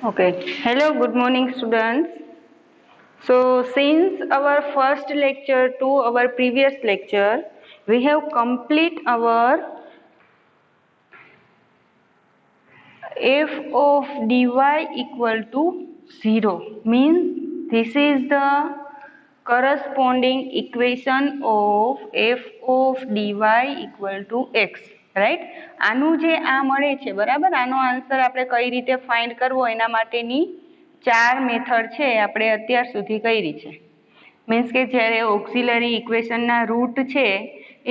Okay. Hello, good morning, students. So, since our first lecture to our previous lecture, we have complete our f of dy equal to 0. Means this is the corresponding equation of f of dy equal to x. Right, આનું જે આ મળે છે બરાબર, આનો answer આપણે કઈ રીતે ફાઇન્ડ કરવો એના માટેની ચાર મેથડ છે આપણે અત્યાર સુધી કરી છે. મીન્સ કે જ્યારે ઓક્સિલરી ઇક્વેશનના રૂટ છે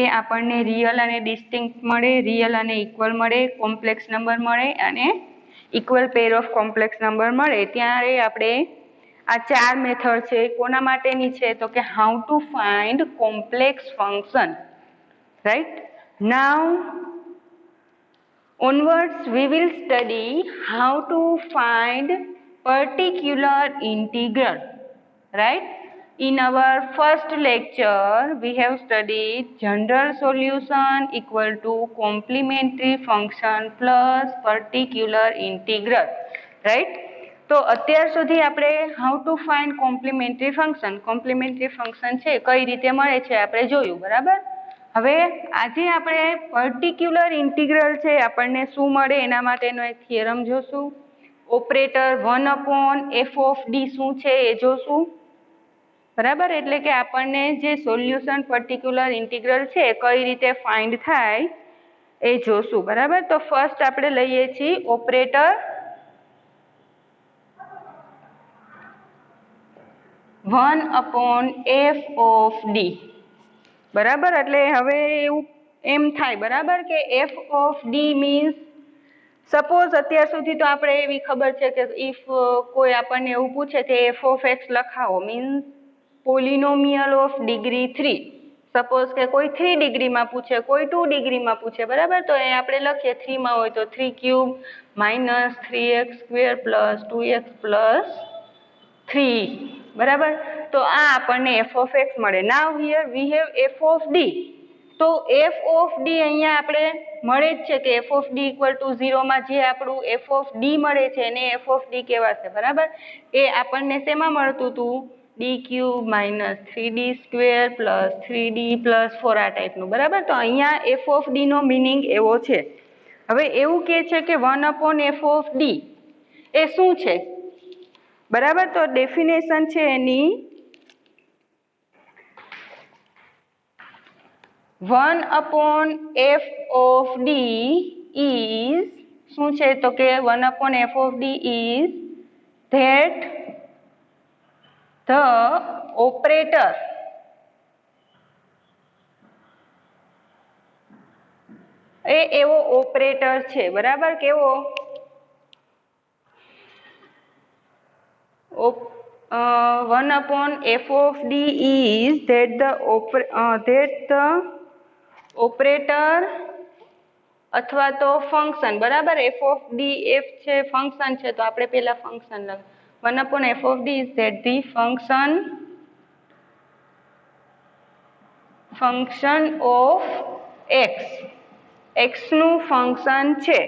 એ આપણને રિયલ અને ડિસ્ટિંક્ટ મળે, રિયલ અને ઇક્વલ મળે, કોમ્પ્લેક્સ નંબર મળે અને equal pair of complex number મળે, ત્યારે આપણે આ ચાર મેથડ છે કોના માટેની છે તો કે how to find complex function. Right, now onwards we will study how to find particular integral. Right, in our first lecture we have studied general solution equal to complementary function plus particular integral. Right, તો અત્યાર સુધી આપણે how to find complementary function છે કઈ રીતે મળે છે આપણે જોયું બરાબર. હવે આજે આપણે પર્ટિક્યુલર ઇન્ટિગ્રલ છે આપણને શું મળે એના માટેનો એક થિયરમ જોશું. ઓપરેટર 1/f of d શું છે એ જોશું બરાબર. એટલે કે આપણને જે સોલ્યુશન પર્ટિક્યુલર ઇન્ટિગ્રલ છે કઈ રીતે ફાઇન્ડ થાય એ જોશું બરાબર. તો ફર્સ્ટ આપણે લઈએ છીએ ઓપરેટર 1/f of d બરાબર. એટલે હવે એવું એમ થાય બરાબર કે f of d means suppose અત્યાર સુધી તો આપણે એવી ખબર છે કે ઇફ કોઈ આપણને એવું પૂછે કે f of x લખાવો means polynomial of degree 3. Suppose કે કોઈ 3 ડિગ્રીમાં પૂછે, કોઈ 2 ડિગ્રીમાં પૂછે બરાબર, તો એ આપણે લખીએ 3 માં હોય તો 3 cube minus 3x square plus 2x plus 3 બરાબર. તો આ આપણને f of x મળે. Now here we have f of d. તો f of d અહીંયા આપણે મળે જ છે કે f of d equal to 0 માં જે આપણું f of d મળે છે એને f of d કહેવાશે બરાબર. એ આપણને શેમાં મળતું હતું d cube minus 3d square plus 3d plus 4 આ ટાઈપનું બરાબર. તો અહીંયા f of d નો મિનિંગ એવો છે. હવે એવું કહે છે કે 1/f of d એ શું છે બરાબર. તો ડેફિનેશન છે એની 1/f of d is શું છે તો કે 1/f of d is that the operator એ એવો ઓપરેટર છે બરાબર. કેવો 1/f of d is that the operator અથવા તો ફંક્શન બરાબર. f of d f છે ફંક્શન છે તો આપણે પહેલા ફંક્શન લખ 1/f of d is that the function of x નું ફંક્શન છે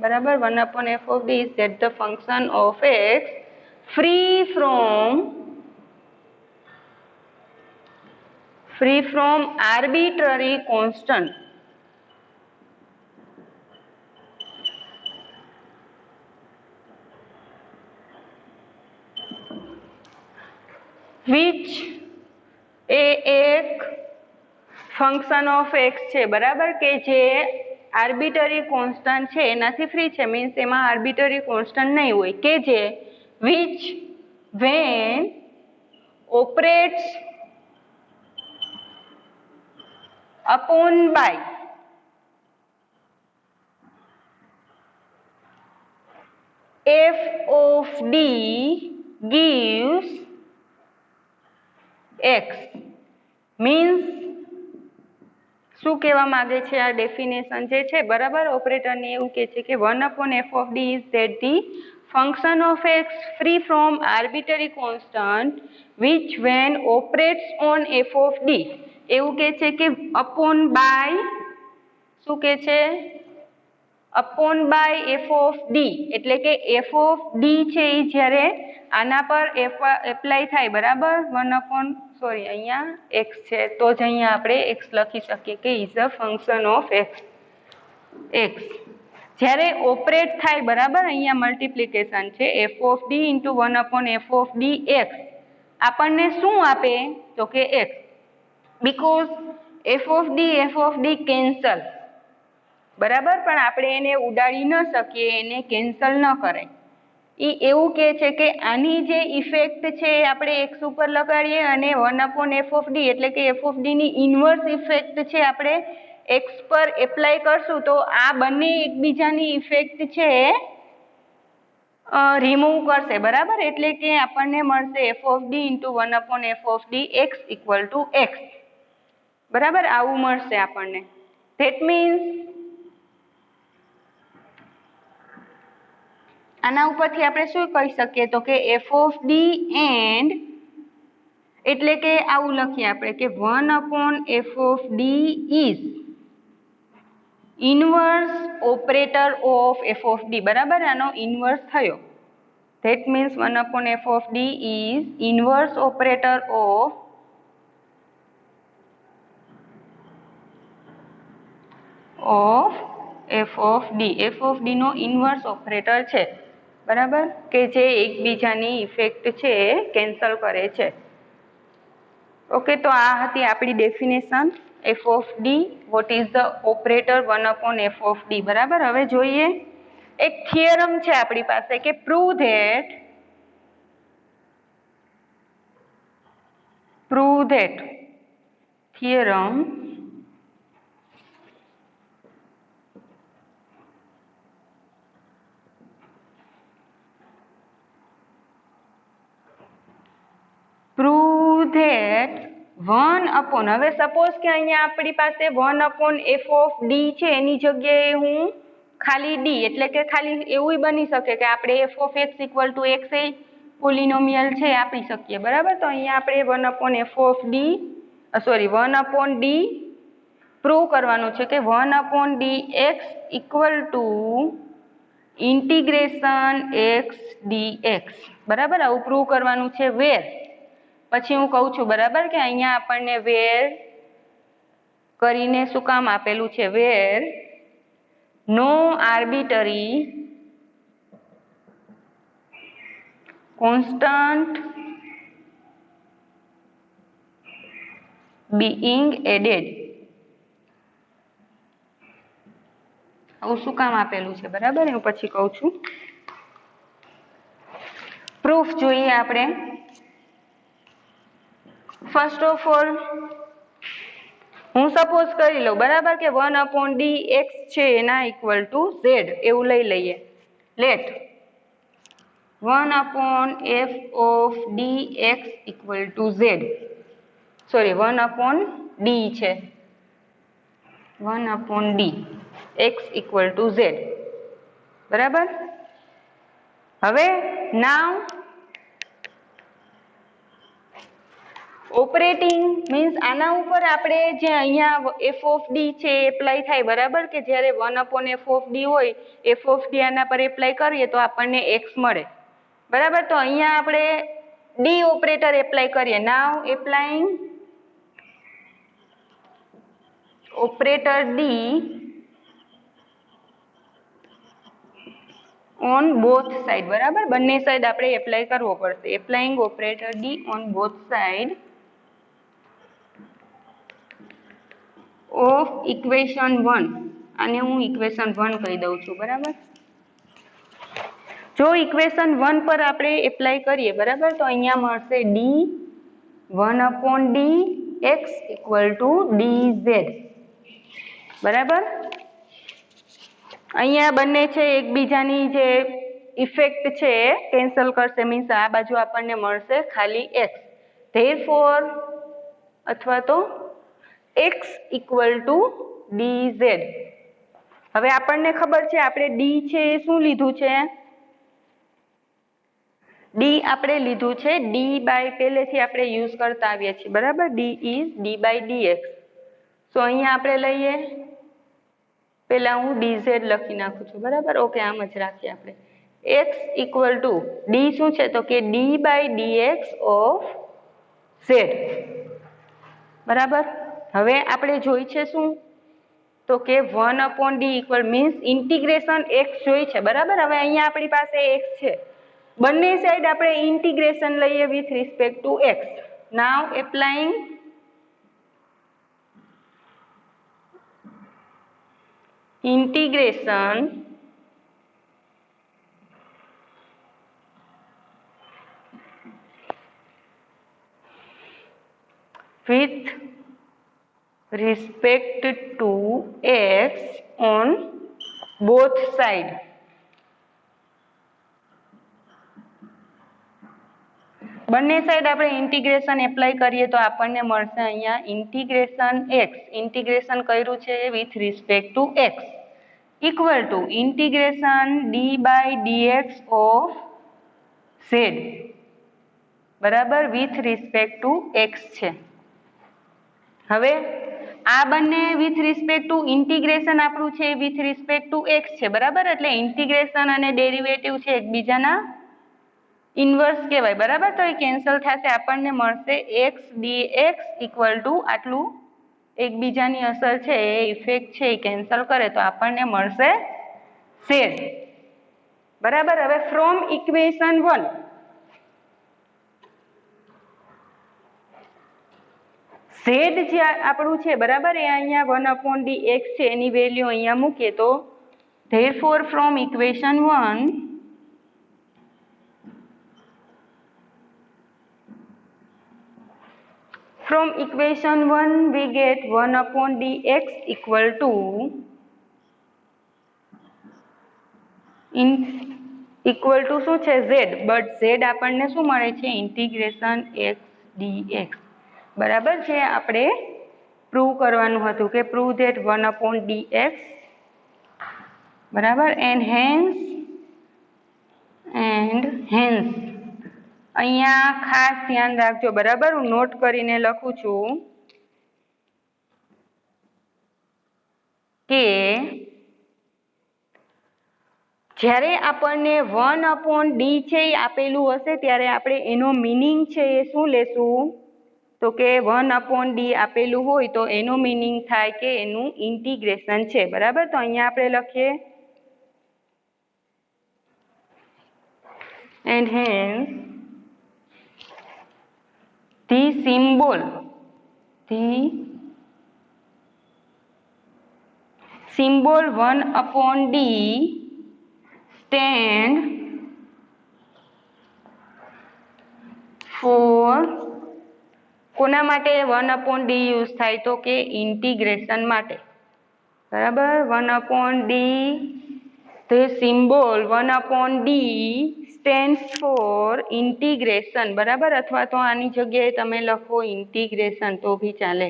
બરાબર. 1/f of d is that the function of x free from arbitrary constant which એ એક ફંક્શન ઓફ x છે બરાબર, કે જે આર્બિટરી કોન્સ્ટન્ટ છે એનાથી ફ્રી છે. મીન્સ એમાં આર્બિટરી કોન્સ્ટન્ટ નહીં હોય, કે જે which when operates upon by f of d gives x. Means શું કહેવા માંગે છે આ ડેફિનેશન જે છે બરાબર ઓપરેટરની, એવું કહે છે કે 1/f of d is that the function of x free from arbitrary constant which when operates on f of d એવું કહે છે કે upon by શું કહે છે upon bye F of D એટલે કે એફ ઓફ ડી છે એ જ્યારે આના પર એપ્લાય થાય બરાબર 1 અપોન સોરી અહીંયા x છે તો જ અહીંયા આપણે x લખી શકીએ કે is a function of x જ્યારે ઓપરેટ થાય બરાબર અહીંયા મલ્ટીપ્લિકેશન છે F of D into 1 upon F of D x આપણને શું આપે તો કે x because F of D cancel બરાબર પણ આપણે એને ઉડાડી ન શકીએ એને કેન્સલ ન કરાય એ એવું કહે છે કે આની જે ઇફેક્ટ છે એ આપણે x ઉપર લગાડીએ અને 1 અપોન એફ ઓફ ડી એટલે કે એફ ઓફ ડી ની ઇન્વર્સ ઇફેક્ટ છે આપણે x પર એપ્લાય કરશું તો આ બંને એકબીજાની ઇફેક્ટ છે રિમૂવ કરશે બરાબર એટલે કે આપણને મળશે F of D into 1 upon F of D X equal to X બરાબર આવું મળશે આપણને ધેટ મીન્સ આના ઉપરથી આપણે શું કહી શકીએ તો કે એફ ઓફ ડી એન્ડ એટલે કે આવું લખીએ આપણે કે 1 upon F of D is inverse operator of F of D બરાબર આનો ઇનવર્સ થયો that means 1 upon F of D is inverse operator of F of D નો ઇનવર્સ ઓપરેટર છે બરાબર કે જે એકબીજાની ઇફેક્ટ છે કેન્સલ કરે છે ઓકે તો આ હતી આપણી definition F of D what is the operator 1 upon F of D બરાબર હવે જોઈએ એક થિયરમ છે આપણી પાસે કે prove that theorem prove that 1 upon હવે સપોઝ કે અહીંયા આપણી પાસે 1 અપોન એફ ઓફ ડી છે એની જગ્યાએ હું ખાલી ડી એટલે કે ખાલી એવું બની શકે કે આપણે F of x equal to x એ પોલિનોમિયલ છે આપી શકીએ બરાબર તો અહીંયા આપણે 1 upon F of D sorry 1 upon D prove કરવાનું છે કે 1 upon D X equal to integration x D x બરાબર આવું પ્રૂવ કરવાનું છે વેર પછી હું કહું છું બરાબર કે અહીંયા આપણને વેર કરીને શું કામ આપેલું છે વેર નો આર્બિટરી કોન્સ્ટન્ટ બીઇંગ એડેડ આવું શું કામ આપેલું છે બરાબર હું પછી કહું છું પ્રૂફ જોઈએ આપણે ફર્સ્ટ ઓફ ઓલ હું સપોઝ કરી લઉં બરાબર કે 1 અપોન ડી એક્સ છે એના ઇક્વલ ટુ ઝેડ એવું લઈ લઈએ let 1 upon F of D X equal to Z sorry 1 upon D છે 1 upon D X equal to Z બરાબર હવે નાવ ઓપરેટિંગ મીન્સ આના ઉપર આપણે જે અહીંયા એફ ઓફ ડી છે એપ્લાય થાય બરાબર કે જ્યારે 1 અપોન એફ ઓફ ડી હોય એફ ઓફ ડી આના પર એપ્લાય કરીએ તો આપણને એક્સ મળે બરાબર તો અહીંયા આપણે ડી ઓપરેટર એપ્લાય કરીએ now applying operator D on both side બરાબર બંને સાઈડ આપણે એપ્લાય કરવો પડશે applying operator D on both side of equation 1 આને હું ઇક્વેશન 1 કહી દઉં છું બરાબર જો ઇક્વેશન 1 પર આપણે એપ્લાય કરીએ બરાબર તો અહીંયા મળશે D 1 upon D X equal to D Z બરાબર અહીંયા બંને છે એકબીજાની જે ઇફેક્ટ છે કેન્સલ કરશે મીન્સ આ બાજુ આપણને મળશે ખાલી એક્સ ધેરફોર અથવા તો x equal to D Z હવે આપણને ખબર છે આપણે ડી છે એ શું લીધું છે ડી આપણે લીધું છે ડી બાય પહેલેથી આપણે યુઝ કરતા આવીએ છીએ બરાબર D is D by D X so અહીંયા આપણે લઈએ પેલા હું dz લખી નાખું છું, બરાબર. ઓકે, આમ જ રાખીએ આપણે. x ઇક્વલ ટુ ડી શું છે તો કે D by dx of z, બરાબર. હવે આપણે જોઈ છે શું તો કે 1/d equal means integration x જોઈ છે, બરાબર. હવે અહીંયા આપણી પાસે x છે, બંને સાઈડ આપણે ઇન્ટિગ્રેશન લઈએ with respect to x. Now applying integration with respect to x on both side. બંને સાઈડ આપણે ઇન્ટિગ્રેશન એપ્લાય કરીએ તો આપણને મળશે અહીંયા ઇન્ટિગ્રેશન x, ઇન્ટિગ્રેશન કર્યું છે with respect to x, equal to integration D by dx of z, બરાબર, વિથ રિસ્પેક્ટ ટુ x છે. હવે આ બંને વિથ રિસ્પેક્ટ ટુ ઇન્ટિગ્રેશન આપણું છે વિથ રિસ્પેક્ટ ટુ x છે, બરાબર. એટલે ઇન્ટિગ્રેશન અને ડેરિવેટિવ છે એકબીજાના ઇન્વર્સ કહેવાય, બરાબર. તો એ કેન્સલ થશે, આપણને મળશે x dx ઇક્વલ ટુ આટલું એકબીજાની અસર છે એ ઇફેક્ટ છે એ કેન્સલ કરે તો આપણને મળશે z, બરાબર. હવે ફ્રોમ ઇક્વેશન 1 z જે આપણું છે, બરાબર, એ અહીંયા 1/dx છે, એની વેલ્યુ અહીંયા મૂકીએ તો therefore from equation 1 we get 1/dx equal to શું છે z, બટ z આપણને શું મળે છે ઇન્ટિગ્રેશન x dx, બરાબર છે. આપણે પ્રૂવ કરવાનું હતું કે પ્રૂવ ધેટ 1/dx, બરાબર, એન્ડ હેન્સ અહીંયા ખાસ ધ્યાન રાખજો, બરાબર. હું નોટ કરીને લખું છું કે જ્યારે આપણને 1/d છે એ આપેલું હશે ત્યારે આપણે એનો મિનિંગ છે એ શું લેશું તો કે 1/d આપેલું હોય તો એનો મિનિંગ થાય કે એનું ઇન્ટિગ્રેશન છે, બરાબર. તો અહીંયા આપણે લખીએ and hence the symbol 1/d stand for કોના માટે 1/d યુઝ થાય તો કે ઇન્ટિગ્રેશન માટે, બરાબર. 1/d, the symbol 1/d stands for integration, બરાબર, અથવા તો આની જગ્યાએ તમે લખો ઇન્ટિગ્રેશન તો ભી ચાલે.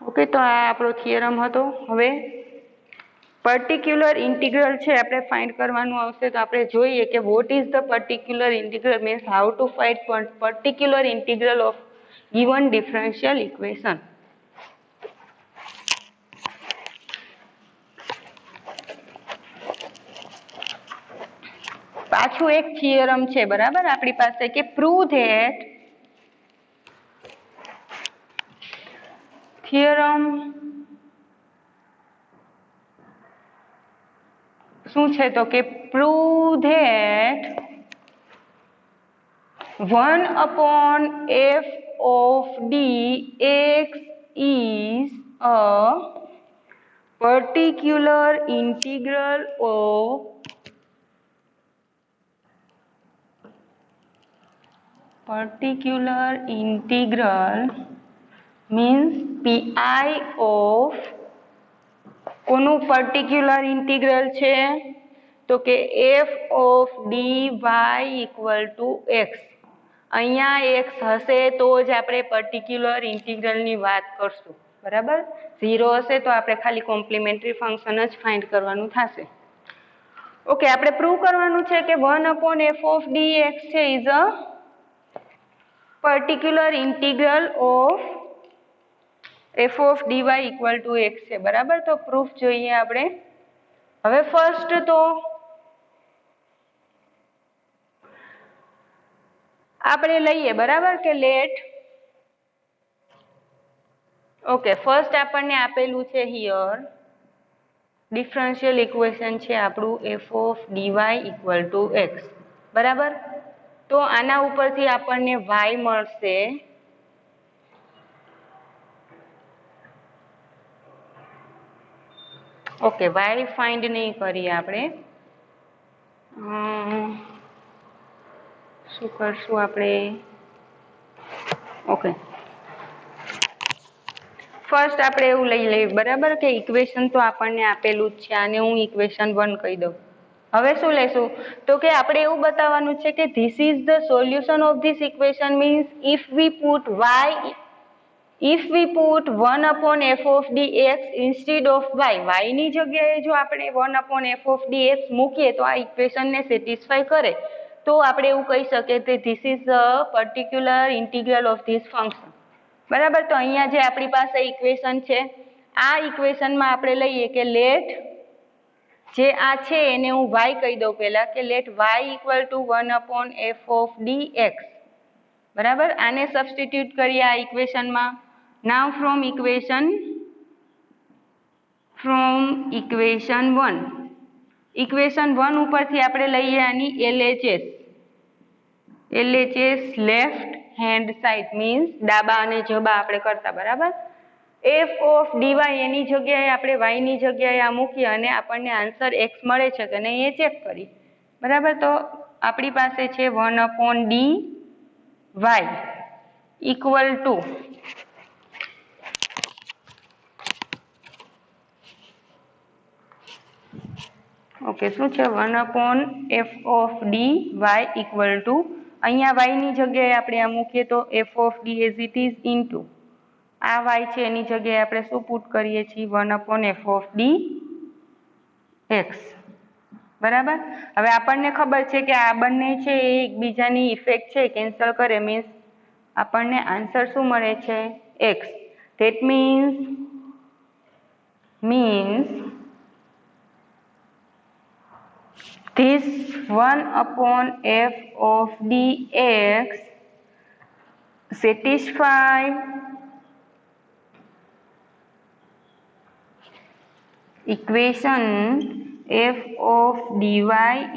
ઓકે, તો આ આપણો થિયરમ હતો. હવે પર્ટિક્યુલર ઇન્ટિગ્રલ છે આપણે ફાઇન્ડ કરવાનું આવશે તો આપણે જોઈએ કે what is the particular integral means how to find particular integral of given differential equation. પાછું એક થિયરમ છે, બરાબર, આપણી પાસે કે પ્રૂવ ધેટ થિયરમ શું છે તો કે prove that 1/f of d x is a particular integral of means pi of કોનું પર્ટિક્યુલર ઇન્ટિગ્રલ છે તો કે f of dy equal to x. અહીંયા x હશે તો જ આપણે પર્ટિક્યુલર ઇન્ટિગ્રલની વાત કરશું, બરાબર. 0 હશે તો આપણે ખાલી કોમ્પ્લિમેન્ટરી ફંક્શન જ ફાઇન્ડ કરવાનું થશે. ઓકે, આપણે પ્રૂવ કરવાનું છે કે 1/f of dx છે is a particular integral of F of D Y equal to X છે, બરાબર. તો પ્રૂફ જોઈએ આપણે. હવે ફર્સ્ટ તો આપણે લઈએ, બરાબર, કે લેટ ઓકે ફર્સ્ટ આપણને આપેલું છે હિયર ડિફરન્શિયલ ઇક્વેશન છે આપણું F of D Y equal to X, બરાબર. તો આના ઉપરથી આપણને વાય મળશે. ઓકે વાય ફાઇન્ડ નહીં કરીએ આપણે, શું કરશું આપણે? ઓકે ફર્સ્ટ આપણે એવું લઈ લઈએ, બરાબર, કે ઇક્વેશન તો આપણને આપેલું જ છે. આને હું ઇક્વેશન 1 કહી દઉં. હવે શું લેશું? તો કે આપણે એવું બતાવવાનું છે કે this is the solution of this equation means if V put 1 upon f of dx instead of y ની જગ્યાએ જો આપણે 1 upon f of dx મૂકીએ તો આ ઇક્વેશનને સેટિસ્ફાય કરે, તો આપણે એવું કહી શકીએ કે this is the particular integral of this function, બરાબર. તો અહીંયા જે આપણી પાસે ઇક્વેશન છે, આ ઇક્વેશનમાં આપણે લઈએ કે લેટ જે આ છે એને હું y કહી દઉં પહેલા, કે let y equal to 1 upon f of dx, બરાબર. આને સબસ્ટિટ્યુટ કરીએ આ ઇક્વેશનમાં. નાઉ ફ્રોમ ઇક્વેશન 1 ઉપરથી આપણે લઈએ આની LHS left hand side means ડાબા અને જબા આપણે કરતા, બરાબર. એફ ઓફ ડીવાય એની જગ્યાએ આપણે વાય ની જગ્યાએ આ મૂકીએ અને આપણને આન્સર એક્સ મળે છે કે નહીં એ ચેક કરી, બરાબર. તો આપણી પાસે છે 1 upon dy equal to okay શું છે 1 upon f of dy equal to અહીંયા y ની જગ્યાએ આપણે આ મૂકીએ તો f of d as it is into આ y છે એની જગ્યાએ આપણે શું પુટ કરીએ છીએ 1 upon f of d x, બરાબર. હવે આપણને ખબર છે કે આ બંને છે એ એકબીજાની ઇફેક્ટ છે કેન્સલ કરે મીન્સ આપણને આન્સર શું મળે છે x. That means this 1 upon f of dx satisfy equation f of dy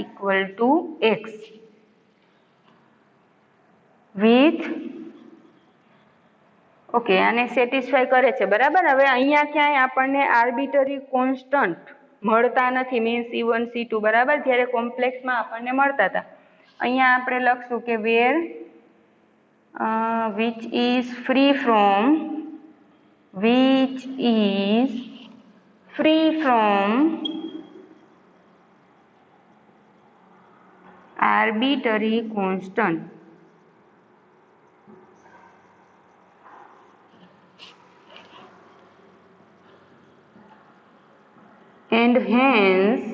equal to x with okay આને સેટિસ્ફાય કરે છે, બરાબર. હવે અહીંયા ક્યાંય આપણને આર્બિટરી કોન્સ્ટન્ટ મળતા નથી મીન્સ C1 C2, બરાબર, જ્યારે કોમ્પ્લેક્સમાં આપણને મળતા હતા. અહીંયા આપણે લખશું કે વેર which is free from arbitrary constant and hence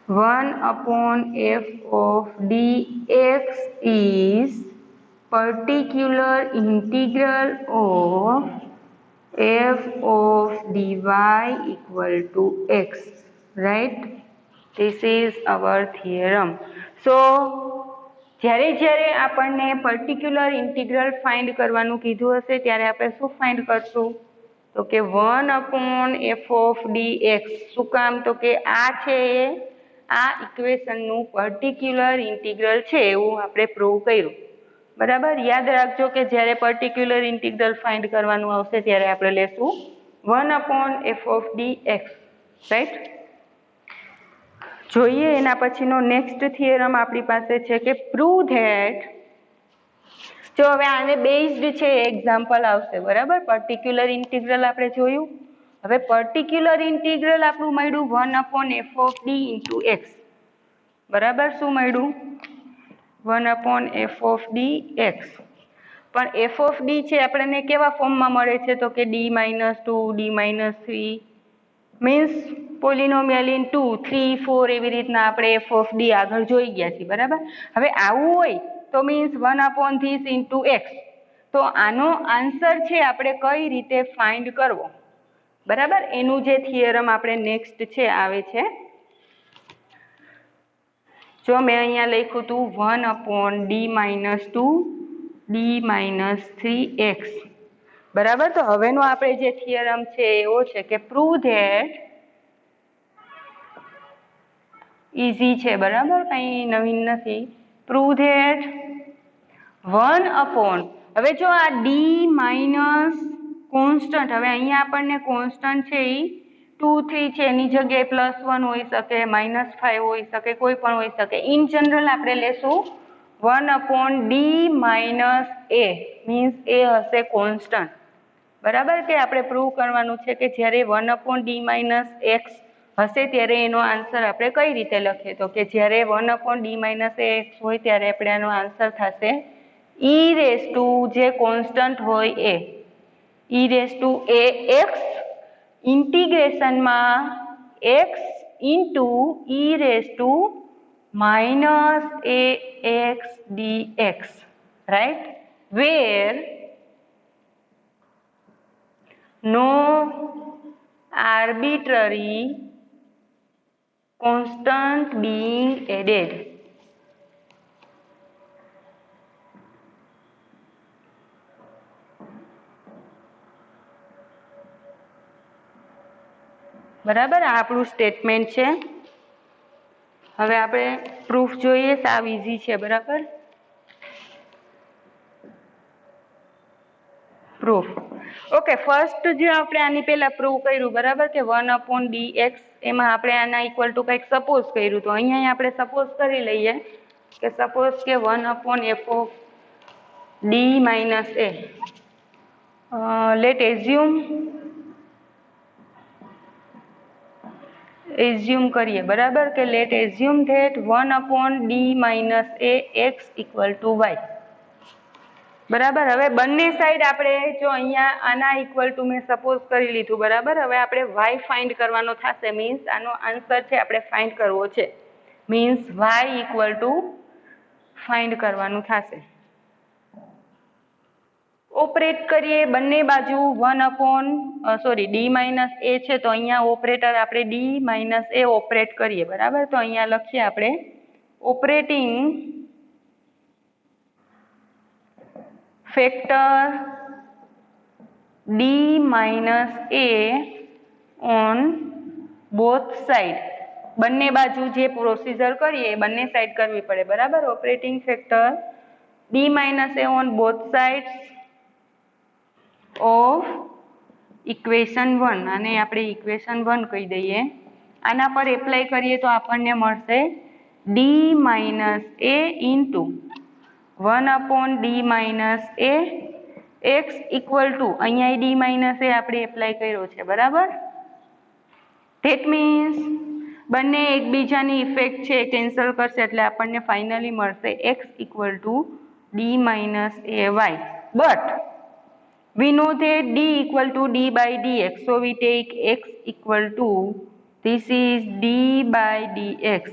1 upon f of dx is particular integral of f of dy equal to x, right? This is our theorem. So જ્યારે આપણને પર્ટિક્યુલર ઇન્ટિગ્રલ ફાઇન્ડ કરવાનું કીધું હશે ત્યારે આપણે શું find કરશું? તો કે 1 upon f of dx. શું કામ? તો કે આ છે આ ઇક્વેશનનું પર્ટિક્યુલર ઇન્ટિગ્રલ છે એવું આપણે પ્રૂવ કર્યું, બરાબર. યાદ રાખજો કે જ્યારે પર્ટિક્યુલર ઇન્ટિગ્રલ ફાઇન્ડ કરવાનું આવશે ત્યારે આપણે લેશું 1 upon f of dx, right. જોઈએ એના પછીનો નેક્સ્ટ થિયરમ આપણી પાસે છે કે પ્રૂવ ધેટ, જો હવે આને બેઝડ છે એક્ઝામ્પલ આવશે, બરાબર. પર્ટિક્યુલર ઇન્ટિગ્રલ આપણે જોયું, હવે પર્ટિક્યુલર ઇન્ટિગ્રલ આપણું મળ્યું 1 upon f of d into x, બરાબર. શું મળ્યું? 1 upon f of d x. પણ f of d છે આપણને કેવા ફોર્મમાં મળે છે? તો કે d-2 d-3 મીન્સ પોલિનોમિયલ ઇન 2, 3, 4 એવી રીતના આપણે એફ ઓફ ડી આગળ જોઈ ગયા છીએ, બરાબર. હવે આવું હોય તો મીન્સ 1/this ઇન્ટુ એક્સ. તો આનો આન્સર છે આપણે કઈ રીતે ફાઇન્ડ કરવો, બરાબર. એનું જે થિયરમ આપણે નેક્સ્ટ છે આવે છે, જો મેં અહીંયા લખ્યું હતું 1/d-2 d-3x, બરાબર. તો હવેનો આપણે જે થિયરમ છે એવો છે કે પ્રૂવ ધેટ, ઇઝી છે, બરાબર, કંઈ નવીન નથી. પ્રૂવ ધેટ 1/, હવે જો આ ડી માઇનસ કોન્સ્ટન્ટ, હવે અહીંયા આપણને કોન્સ્ટન્ટ છે એ 2, 3 છે, એની જગ્યાએ +1 હોઈ શકે, -5 હોઈ શકે, કોઈ પણ હોઈ શકે. ઇન જનરલ આપણે લેશું 1/d માઇનસ એ, મીન્સ એ હશે કોન્સ્ટન્ટ, બરાબર. કે આપણે પ્રૂવ કરવાનું છે કે જ્યારે 1/d માઇનસ એક્સ હશે ત્યારે એનો આન્સર આપણે કઈ રીતે લખીએ, તો કે જ્યારે 1/d માઇનસ એક્સ હોય ત્યારે આપણે આનો આન્સર થશે e⁻, જે કોન્સ્ટન્ટ હોય એ, e⁻ax ઇન્ટિગ્રેશનમાં x into e⁻−ax dx, right, where no arbitrary constant being added. બરાબર, આ આપણું સ્ટેટમેન્ટ છે. હવે આપણે પ્રૂફ જોઈએ, સાવ ઇઝી છે, બરાબર. Proof, okay. ફર્સ્ટ જે આપણે આની પહેલા પ્રૂવ કર્યું, બરાબર, કે 1/dx, એમાં આપણે આના ઇક્વલ ટુ કંઈક સપોઝ કર્યું. તો અહીંયા આપણે સપોઝ કરી લઈએ કે સપોઝ કે 1/f of D minus A, let assume કરીએ, બરાબર, કે let assume that 1/d minus A X equal to Y, બરાબર. હવે બંને સાઈડ આપણે જો અહીંયા આના ઇક્વલ ટુ મેં સપોઝ કરી લીધું, બરાબર. હવે આપણે વાય ફાઇન્ડ કરવાનો થશે, મીન્સ આનો આન્સર છે આપણે ફાઇન્ડ કરવો છે, means Y equal to find કરવાનું થશે. ઓપરેટ કરીએ બંને બાજુ ડી માઇનસ એ છે તો અહીંયા ઓપરેટર આપણે ડી માઇનસ એ ઓપરેટ કરીએ, બરાબર. તો અહીંયા લખીએ આપણે operating factor D minus A on both side, બંને બાજુ જે પ્રોસીજર કરીએ એ બંને સાઈડ કરવી પડે, બરાબર. Operating factor D minus A on both side of equation 1, આને આપણે ઇક્વેશન 1 કહી દઈએ. આના પર એપ્લાય કરીએ તો આપણને મળશે D minus A into 1/d minus A X equal two, અહીંયા ડી માઇનસ એ આપણે એપ્લાય કર્યો છે, બરાબર. ધેટ મીન્સ બંને એકબીજાની ઇફેક્ટ છે કેન્સલ કરશે એટલે આપણને ફાઇનલી મળશે X equal to D minus A Y. But we know that d equal to d by dx, so we take x equal to, this is d by dx,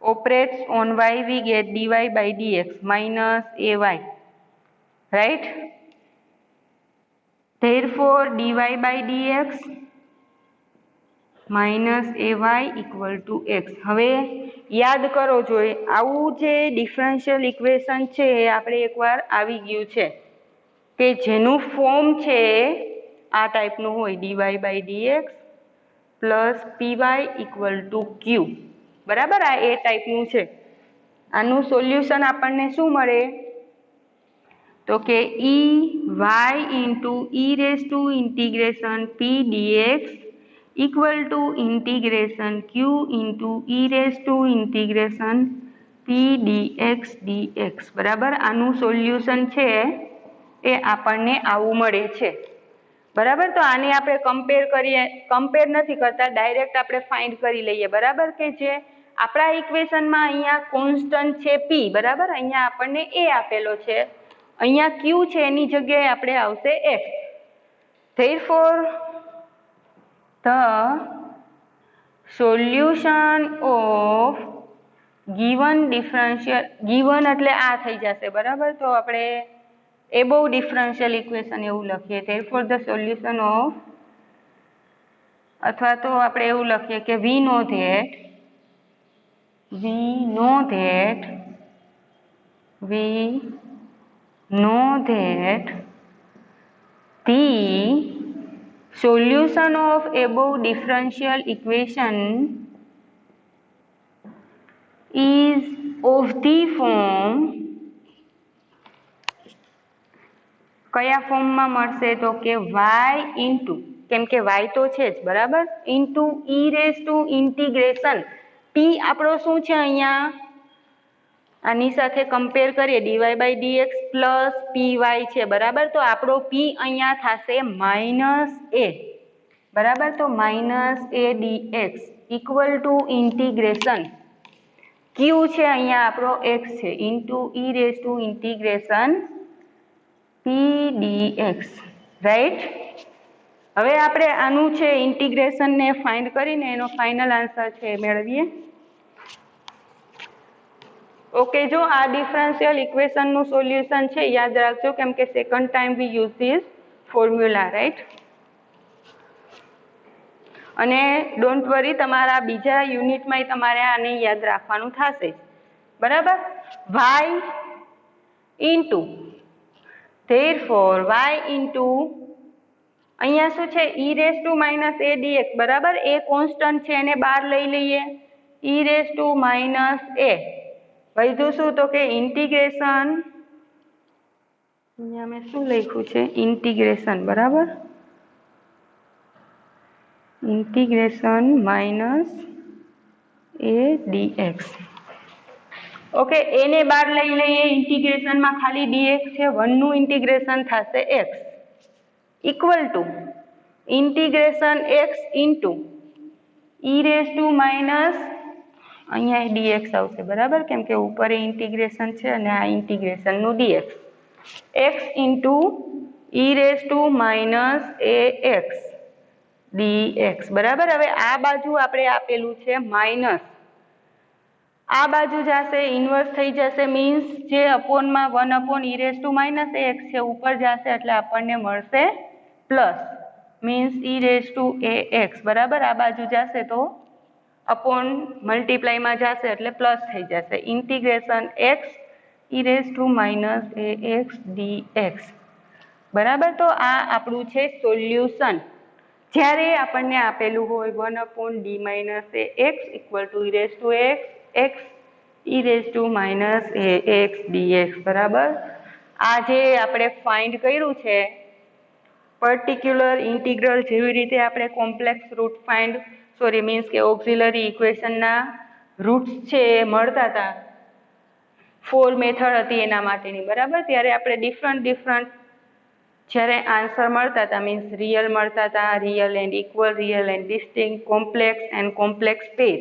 operates on y, we get dy by dx minus ay, right. Therefore dy by dx minus ay equal to x. હવે યાદ કરો જોઈએ આવું જે differential equation છે એ આપણે એકવાર આવી ગયું છે કે જેનું ફોર્મ છે આ ટાઈપનું હોય, dy by dx plus py equal to Q, બરાબર. આ એ ટાઈપનું છે. આનું સોલ્યુશન આપણને શું મળે તો કે y ઇન્ટુ e⁻ઇન્ટિગ્રેશન p dx equal to integration q into e⁻ઇન્ટિગ્રેશન p dx dx, બરાબર. આનું સોલ્યુશન છે એ આપણને આવું મળે છે, બરાબર. તો આને આપણે કમ્પેર નથી કરતા, ડાયરેક્ટ આપણે ફાઇન્ડ કરી લઈએ, બરાબર. કે જે આપણા ઇક્વેશનમાં અહીંયા કોન્સ્ટન્ટ છે p, બરાબર, અહીંયા આપણને એ આપેલો છે, અહીંયા q છે એની જગ્યાએ આપણે આવશે x. Therefore the solution of given differential, given એટલે આ થઈ જશે બરાબર, તો આપણે એબોવ ડિફરન્શિયલ ઇક્વેશન એવું લખીએ, ધેરફોર ધ સોલ્યુશન ઓફ, અથવા તો આપણે એવું લખીએ કે વી know that the solution of above differential equation is of the form, કયા ફોર્મમાં મળશે તો કે y ઇન્ટુ, કેમ કે y તો છે જ બરાબર, into e raise to integration p આપણો શું છે અહીંયા, આની સાથે કમ્પેર કરીએ dy by dx plus py છે બરાબર, તો આપણો p અહીંયા થશે માઇનસ a બરાબર, તો minus a dx equal to integration q છે અહીંયા આપણો x છે into e raise to integration p dx, right. હવે આપણે આનું છે ઇન્ટિગ્રેશનને ફાઇન્ડ કરીને એનો ફાઇનલ આન્સર છે મેળવીએ। ઓકે, જો આ ડિફરન્શિયલ ઇક્વેશનનું સોલ્યુશન છે, યાદ રાખજો કેમ કે second time V use this formula, right. અને ડોન્ટ વરી, તમારા બીજા યુનિટમાં તમારે આને યાદ રાખવાનું થશે બરાબર। y into, therefore y into અહીંયા શું છે e raise to minus a dx બરાબર, એ કોન્સ્ટન્ટ છે એને બહાર લઈ લઈએ, e raise to minus a વધ્યું શું તો કે ઇન્ટિગ્રેશન, અહીંયા મેં શું લખ્યું છે ઇન્ટિગ્રેશન બરાબર, integration minus a dx। Okay, એને બહાર લઈ લઈએ, ઇન્ટિગ્રેશનમાં ખાલી dx છે, 1 નું ઇન્ટિગ્રેશન થશે x equal to integration x into e raise to minus, અહીંયા dx આવશે બરાબર, કેમ કે ઉપર ઇન્ટિગ્રેશન છે અને આ ઇન્ટિગ્રેશનનું dx, x into e raise to minus ax dx બરાબર। હવે આ બાજુ આપણે આપેલું છે માઇનસ, આ બાજુ જશે ઇન્વર્સ થઈ જશે, મીન્સ જે અપોનમાં 1 upon e raise to minus ax છે ઉપર જશે એટલે આપણને મળશે plus, means e raise to ax બરાબર, આ બાજુ જશે તો અપોન મલ્ટીપ્લાયમાં જશે એટલે પ્લસ થઈ જશે, integration x e raise to minus ax dx બરાબર। તો આ આપણું છે સોલ્યુશન, જ્યારે આપણને આપેલું હોય 1 upon d minus ax equal to e raise to x e raise to minus ax dx બરાબર। આ જે આપણે ફાઇન્ડ કર્યું છે પર્ટિક્યુલર ઇન્ટિગ્રલ, જેવી રીતે આપણે કોમ્પ્લેક્સ રૂટ ફાઇન્ડ મીન્સ કે ઓક્ઝિલરી ઇક્વેશનના રૂટ્સ છે એ મળતા હતા, 4 મેથડ હતી એના માટેની બરાબર, ત્યારે આપણે ડિફરન્ટ જ્યારે આન્સર મળતા હતા, મીન્સ રિયલ મળતા હતા, real and equal, real and distinct, complex and complex pair,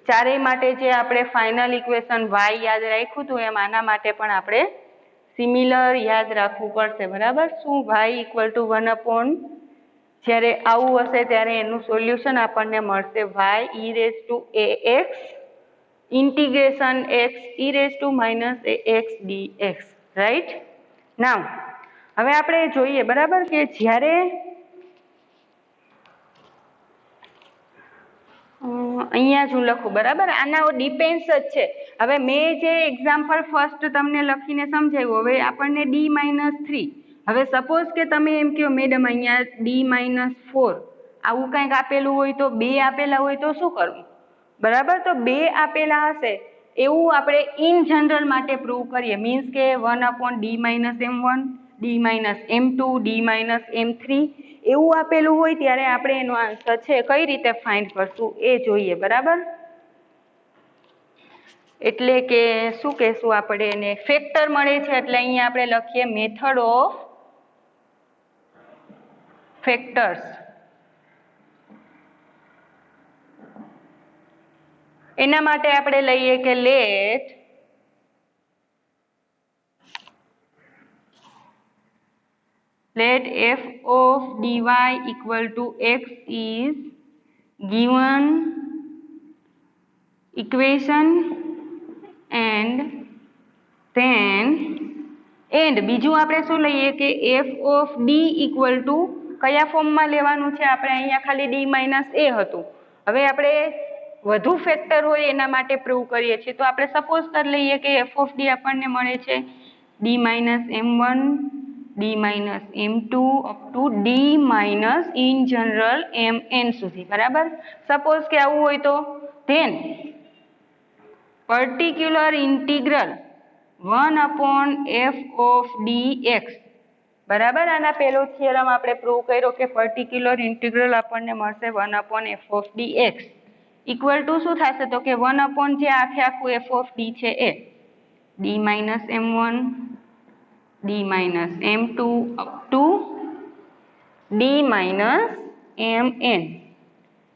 ચારેય માટે જે આપણે ફાઇનલ ઇક્વેશન y યાદ રાખ્યું હતું એમ આના માટે પણ આપણે સિમિલર યાદ રાખવું પડશે બરાબર। શું y ઇક્વલ ટુ 1 અપોન, જ્યારે આવું હશે ત્યારે એનું સોલ્યુશન આપણને મળશે y e raise to ax integration x e raise to minus ax dx, right. Now હવે આપણે જોઈએ બરાબર કે જ્યારે અહીંયા જ હું લખું બરાબર, આના ડિપેન્ડ્સ જ છે। હવે મેં જે એક્ઝામ્પલ ફર્સ્ટ તમને લખીને સમજાવ્યું, હવે આપણને d-3, હવે સપોઝ કે તમે એમ કહો મેડમ અહીંયા d-4 આવું કંઈક આપેલું હોય તો, 2 આપેલા હોય તો શું કરવું બરાબર, તો 2 આપેલા હશે એવું આપણે ઇન જનરલ માટે પ્રૂવ કરીએ, મીન્સ કે 1 અપોન d-m1 d-m2 d-m3 એવું આપેલું હોય ત્યારે આપણે એનો આન્સર છે કઈ રીતે ફાઇન્ડ કરશું એ જોઈએ બરાબર। એટલે કે શું કહેશું આપણે એને, ફેક્ટર મળે છે એટલે અહીંયા આપણે લખીએ મેથડ ઓફ ફેક્ટર્સ। એના માટે આપણે લઈએ કે let f of dy equal to x is given equation and then and બીજું આપણે શું લઈએ કે F of D equal to કયા ફોર્મમાં લેવાનું છે આપણે અહીંયા ખાલી ડી માઇનસ એ હતું હવે આપણે વધુ ફેક્ટર હોય એના માટે પ્રૂવ કરીએ છીએ તો આપણે સપોઝ કરી લઈએ કે એફ ઓફ ડી આપણને મળે છે D minus M1 D minus M2 up to D minus in general Mn સુધી બરાબર સપોઝ કે આવું હોય તો then particular integral 1/f of dx બરાબર આના પહેલો થિયરમ આપણે પ્રૂવ કર્યો કે પર્ટિક્યુલર ઇન્ટિગ્રલ આપણને મળશે 1/f of dx equal two શું થશે તો કે 1/ જે આખું f ઓફ d છે એ d minus M1 d minus M2 up two d minus Mn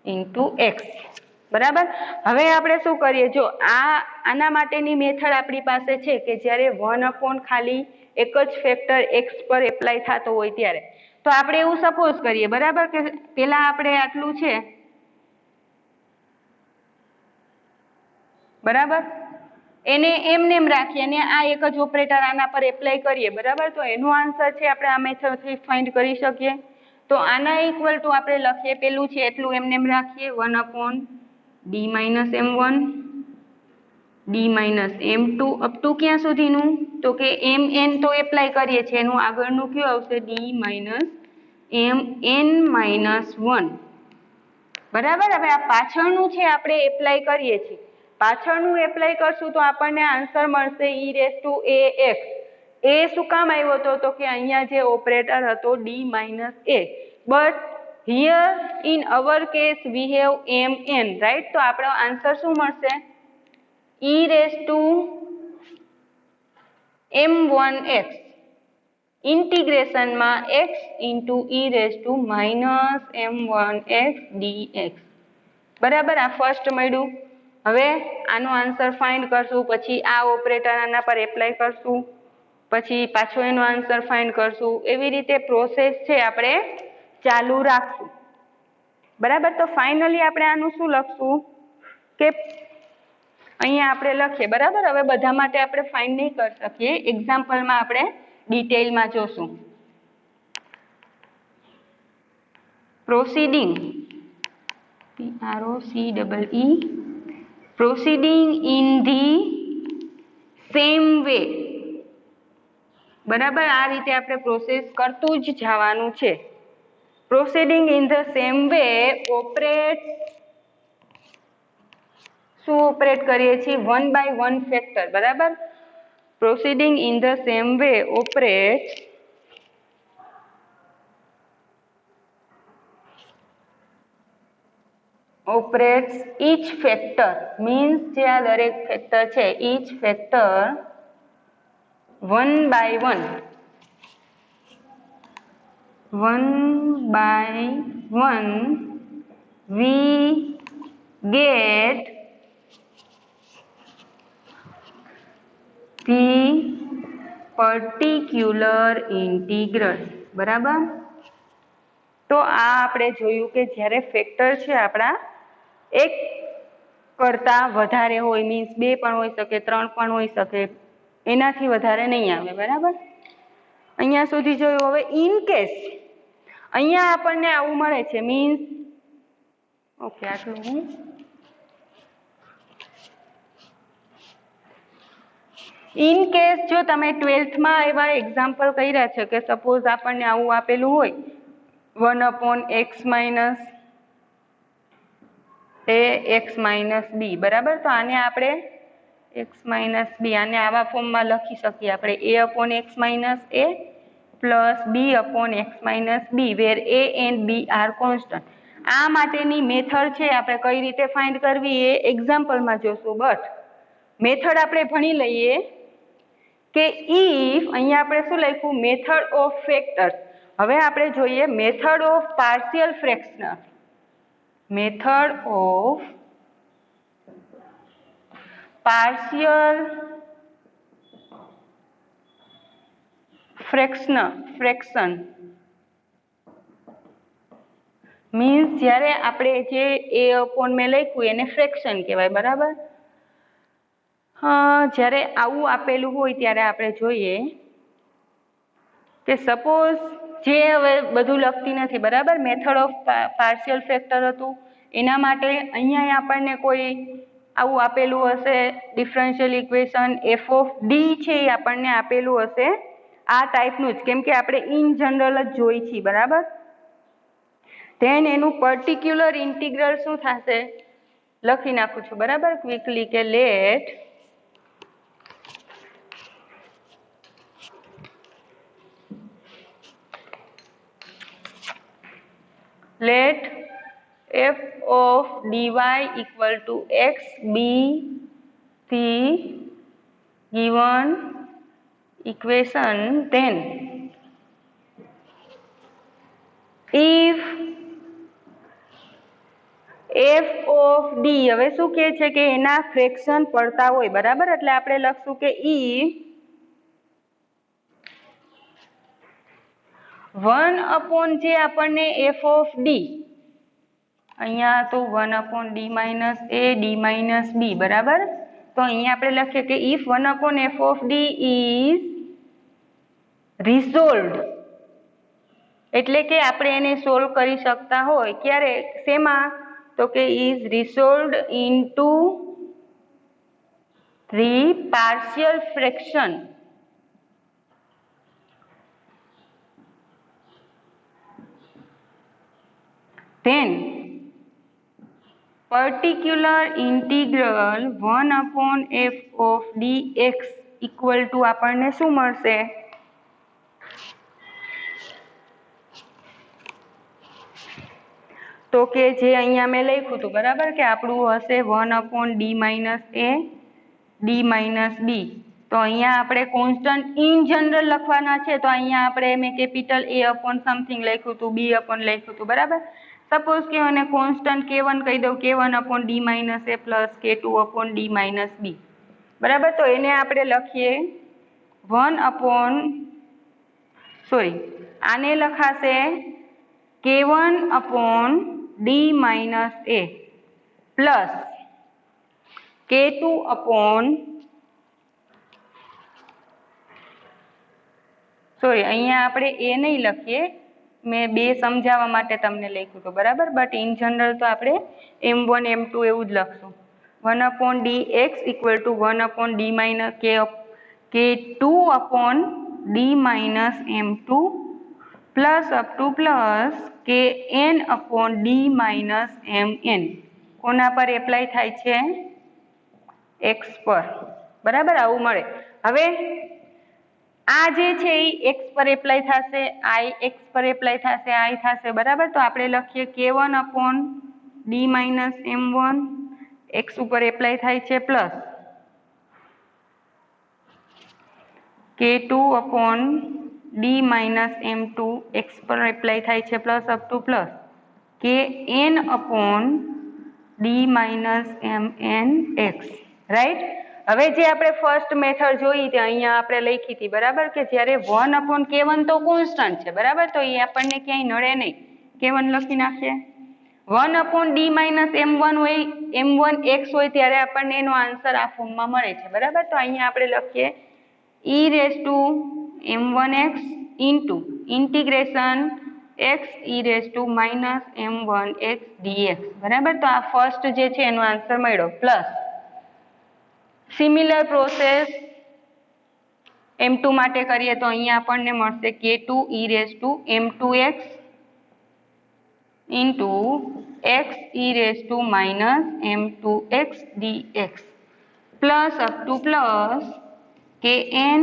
into x બરાબર હવે આપણે શું કરીએ જો આના માટેની મેથડ આપણી પાસે છે કે જ્યારે 1/ ખાલી એક જ ફેક્ટર x પર એપ્લાય થતો હોય ત્યારે તો આપણે એવું સપોઝ કરીએ બરાબર કે પેલા આપણે આટલું છે બરાબર એને એમને એમ રાખીએ અને આ એક જ ઓપરેટર આના પર એપ્લાય કરીએ બરાબર તો એનો આન્સર છે આપણે આ મેથડથી ફાઇન્ડ કરી શકીએ તો આના ઇક્વલ ટુ આપણે લખીએ પેલું છે એટલું એમને એમ રાખીએ 1/ d minus M1 d minus M2 up two ક્યાં સુધીનું તો કે Mn તો એપ્લાય કરીએ છીએ એનું આગળનું કયું આવશે d માઇનસ Mn માઇનસ 1 બરાબર હવે આ પાછળનું છે આપણે એપ્લાય કરીએ છીએ પાછળનું એપ્લાય કરશું તો આપણને આન્સર મળશે e⁴ એ શું કામ આવ્યો હતો તો કે અહીંયા જે ઓપરેટર હતો d minus a but here in our case we have Mn right તો આપણો આન્સર શું મળશે e⁴m1x ઇન્ટિગ્રેશનમાં x into e⁻m1x dx બરાબર આ ફર્સ્ટ મળ્યું હવે આનો આન્સર ફાઇન્ડ કરશું પછી આ ઓપરેટર આના પર એપ્લાય કરશું પછી પાછો એનો આન્સર ફાઇન્ડ કરશું એવી રીતે પ્રોસેસ છે આપણે ચાલુ રાખશું બરાબર તો ફાઇનલી આપણે આનું શું લખશું કે અહીંયા આપણે લખીએ બરાબર હવે બધા માટે આપણે ફાઇન્ડ નહીં કરી શકીએ એક્ઝામ્પલમાં આપણે ડિટેલમાં જોશું proceeding proceeding in the same way બરાબર આ રીતે આપણે પ્રોસેસ કરતું જ જવાનું છે proceeding in the same way operate શું ઓપરેટ કરીએ છીએ 1/1 ફેક્ટર બરાબર proceeding in the same way operates each factor means જે આ દરેક ફેક્ટર છે each factor 1/1 we get the particular integral બરાબર તો આ આપણે જોયું કે જ્યારે ફેક્ટર છે આપણા એક કરતા વધારે હોય મીન્સ 2 પણ હોઈ શકે 3 પણ હોઈ શકે એનાથી વધારે નહીં આવે બરાબર અહીંયા સુધી જોયું હવે ઇન કેસ અહીંયા આપણને આવું મળે છે મીન્સ ઓકે આટલું ઇન કેસ જો તમે 12th માં એવા એક્ઝામ્પલ કર્યા છે કે સપોઝ આપણને આવું આપેલું હોય 1/x minus x minus b બરાબર તો આને આપણે x માઇનસ b આને આવા ફોર્મમાં લખી શકીએ આપણે a/x માઇનસ a પ્લસ b/x minus b where a એન્ડ b આર કોન્સ્ટન્ટ આ માટેની મેથડ છે આપણે કઈ રીતે ફાઇન્ડ કરવી એ એક્ઝામ્પલમાં જોશું બટ મેથડ આપણે ભણી લઈએ કે ઇફ અહીંયા આપણે શું લખ્યું મેથડ ઓફ ફેક્ટર્સ હવે આપણે જોઈએ method of partial fraction method of partial fraction means જ્યારે આપણે જે એ અપોન મેં લખ્યું એને ફ્રેક્શન કહેવાય, બરાબર. જ્યારે આવું આપેલું હોય ત્યારે આપણે જોઈએ કે સપોઝ જે હવે બધું લખતી નથી, બરાબર. મેથડ ઓફ પાર્શિયલ ફેક્ટર હતું એના માટે અહીંયા આપણને કોઈ આવું આપેલું હશે differential equation F of D છે એ આપણને આપેલું હશે આ ટાઈપનું જ, કેમ કે આપણે ઇન જનરલ જ જોઈ છીએ, બરાબર. ધેન એનું પર્ટિક્યુલર ઇન્ટિગ્રલ શું થશે લખી નાખું છું, બરાબર, ક્વિકલી, કે let f of dy equal to x be the given equation, then if f of d, હવે શું કહે છે કે એના ફ્રેક્શન પડતા હોય, બરાબર. એટલે આપણે લખશું કે if 1 જે આપણને f of d, અહીંયા તો 1 d minus a d minus b, બરાબર. તો અહીંયા આપણે લખીએ કે if 1 f of d is resolved, એટલે કે આપણે એને સોલ્વ કરી શકતા હોય ક્યારે, શેમાં, તો કે is resolved into the partial fraction, then particular integral 1 f of dx equal to આપણને શું મળશે, તો કે જે અહીંયા મેં લખ્યું હતું, બરાબર, કે આપણું હશે 1 d minus a d minus b. તો અહીંયા આપણે કોન્સ્ટન્ટ ઇન જનરલ લખવાના છે, તો અહીંયા આપણે મેં કેપિટલ a અપોન સમથિંગ લખ્યું હતું, b અપોન લખ્યું હતું, બરાબર. સપોઝ કે મને કોન્સ્ટન્ટ k1 કહી દઉં, k1 upon d minus a plus k2 upon d minus b, બરાબર. તો એને આપણે લખીએ આને લખાશે k1 upon d minus a plus k2 upon અહીંયા આપણે એ નહીં લખીએ, મેં બે સમજાવવા માટે તમને લખ્યું હતું, બરાબર. બટ ઇન જનરલ તો આપણે m1 m2 એવું જ લખશું. 1 upon dx equal to 1 upon d minus k2 upon d minus m2 plus up to plus kn upon d minus mn. કોના પર એપ્લાય થાય છે, x પર, બરાબર. આવું મળે. હવે આ જે છે એ x પર એપ્લાય થશે, i x પર એપ્લાય થશે, i થશે, બરાબર. તો આપણે લખીએ k1 upon d minus m1 x ઉપર એપ્લાય થાય છે, plus k2 upon d minus m2 x પર એપ્લાય થાય છે, plus up to plus kn upon d minus mn x, right. હવે જે આપણે ફર્સ્ટ મેથડ જોઈ તે અહીંયા આપણે લખી હતી, બરાબર, કે જ્યારે 1 અપોન k1 તો કોન્સ્ટન્ટ છે, બરાબર. તો એ આપણને ક્યાંય નડે નહીં, k1 લખી નાખીએ. 1 અપોન d માઇનસ m1 હોય, m1 x હોય ત્યારે આપણને એનો આન્સર આ ફોર્મમાં મળે છે, બરાબર. તો અહીંયા આપણે લખીએ e raise to m1x into integration x e raise to minus m1x dx, બરાબર. તો આ ફર્સ્ટ જે છે એનો આન્સર મળ્યો, પ્લસ સિમિલર પ્રોસેસ m2 માટે કરીએ તો અહીંયા આપણને મળશે k2 e raise to m2x into x e raise to minus m2x dx plus up to plus kn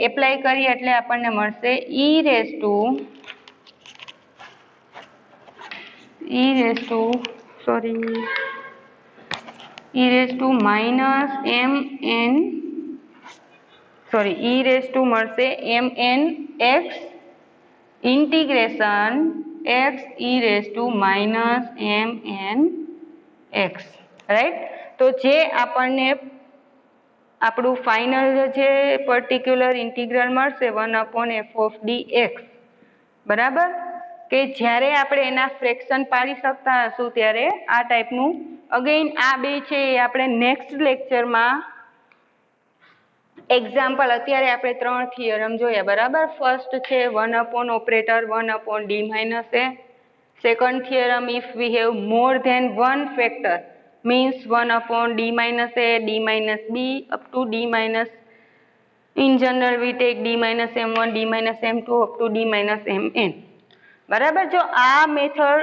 apply કરીએ એટલે આપણને મળશે e રેઝ ટુ માઇનસ મળશે mn x integration x e raise to minus mn x, right. તો જે આપણને આપણું final જે પર્ટિક્યુલર ઇન્ટિગ્રલ મળશે 1 અપોન f ઓફ dx, બરાબર. કે જ્યારે આપણે એના ફ્રેક્શન પાડી શકતા હશું ત્યારે આ ટાઈપનું અગેન આ બે છે એ આપણે નેક્સ્ટ લેક્ચરમાં એક્ઝામ્પલ અત્યારે આપણે 3 થિયરમ જોયા બરાબર. ફર્સ્ટ છે 1 operator 1 d minus a. Second theorem if we have more than one factor means 1 d minus a, d minus b up to d minus, in general we take d minus m1, d minus m2 up to d minus mn. બરાબર. જો આ method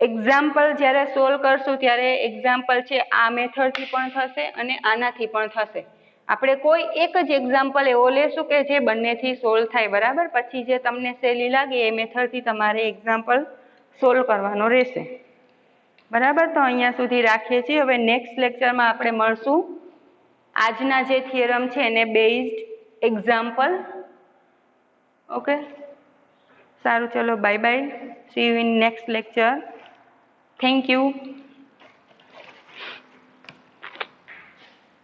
example જ્યારે solve કરશું ત્યારે example છે આ મેથડથી પણ થશે અને આનાથી પણ થશે. આપણે કોઈ એક જ એક્ઝામ્પલ એવો લેશું કે જે બંનેથી સોલ્વ થાય બરાબર. પછી જે તમને સહેલી લાગે એ મેથડથી તમારે એક્ઝામ્પલ સોલ્વ કરવાનો રહેશે બરાબર. તો અહીંયા સુધી રાખીએ છીએ. હવે નેક્સ્ટ લેક્ચરમાં આપણે મળશું આજના જે થિયરમ છે એને બેઝડ એક્ઝામ્પલ. ઓકે, સારું, ચલો bye bye. C you in next lecture. Thank you.